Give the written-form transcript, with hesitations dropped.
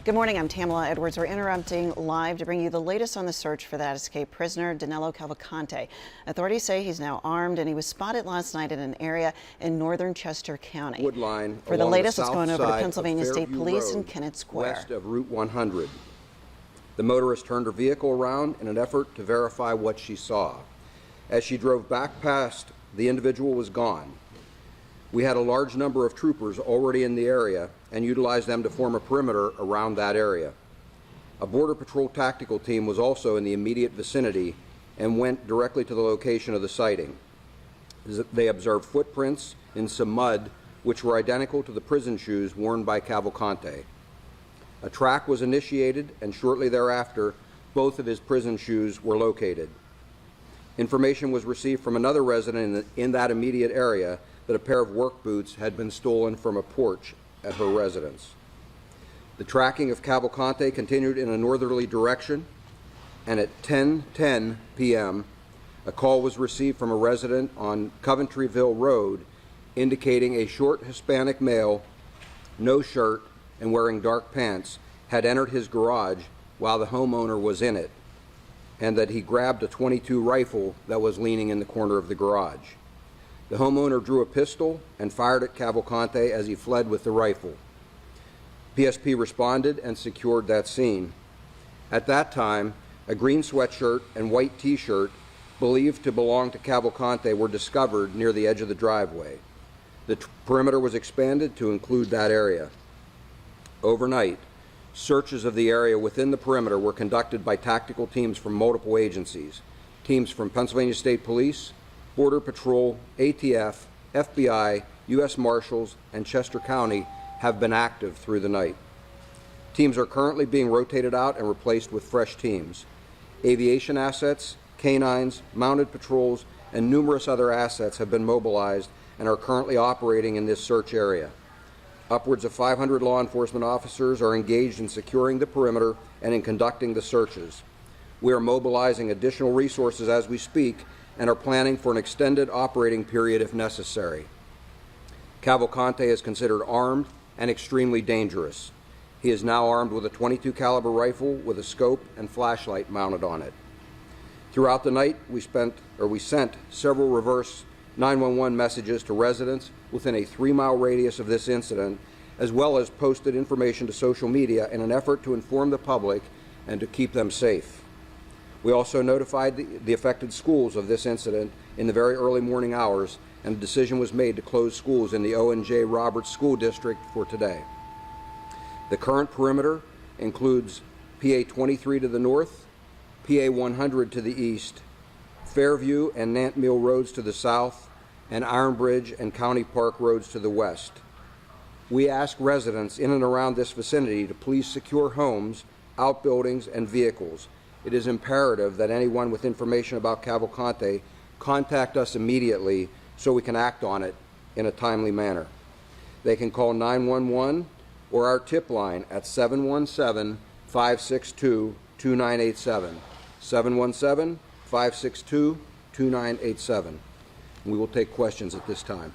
Good morning, I'm Tamala Edwards. We're interrupting live to bring you the latest on the search for that escaped prisoner, Danelo Cavalcante. Authorities say he's now armed and he was spotted last night in an area in northern Chester County. Woodline for the latest, let's go go over to Pennsylvania State Police in Kennett Square. West of Route 100. The motorist turned her vehicle around in an effort to verify what she saw. As she drove back past, the individual was gone. We had a large number of troopers already in the area and utilized them to form a perimeter around that area. A Border Patrol tactical team was also in the immediate vicinity and went directly to the location of the sighting. They observed footprints in some mud which were identical to the prison shoes worn by Cavalcante. A track was initiated, and shortly thereafter, both of his prison shoes were located. Information was received from another resident in that immediate area that a pair of work boots had been stolen from a porch at her residence. The tracking of Cavalcante continued in a northerly direction, and at 10:10 p.m., a call was received from a resident on Coventryville Road indicating a short Hispanic male, no shirt and wearing dark pants, had entered his garage while the homeowner was in it, and that he grabbed a .22 rifle that was leaning in the corner of the garage. The homeowner drew a pistol and fired at Cavalcante as he fled with the rifle. PSP responded and secured that scene. At that time, a green sweatshirt and white t-shirt believed to belong to Cavalcante were discovered near the edge of the driveway. The perimeter was expanded to include that area. Overnight, searches of the area within the perimeter were conducted by tactical teams from multiple agencies. Teams from Pennsylvania State Police, Border Patrol, ATF, FBI, U.S. Marshals, and Chester County have been active through the night. Teams are currently being rotated out and replaced with fresh teams. Aviation assets, canines, mounted patrols, and numerous other assets have been mobilized and are currently operating in this search area. Upwards of 500 law enforcement officers are engaged in securing the perimeter and in conducting the searches. We are mobilizing additional resources as we speak and are planning for an extended operating period if necessary. Cavalcante is considered armed and extremely dangerous. He is now armed with a .22 caliber rifle with a scope and flashlight mounted on it. Throughout the night, we sent several reverse 911 messages to residents within a 3-mile radius of this incident, as well as posted information to social media in an effort to inform the public and to keep them safe. We also notified the affected schools of this incident in the very early morning hours, and a decision was made to close schools in the O&J Roberts School District for today. The current perimeter includes PA 23 to the north, PA 100 to the east, Fairview and Nant Mill roads to the south, and Iron Bridge and County Park roads to the west. We ask residents in and around this vicinity to please secure homes, outbuildings, and vehicles. It is imperative that anyone with information about Cavalcante contact us immediately so we can act on it in a timely manner. They can call 911 or our tip line at 717-562-2987, 717-562-2987. We will take questions at this time.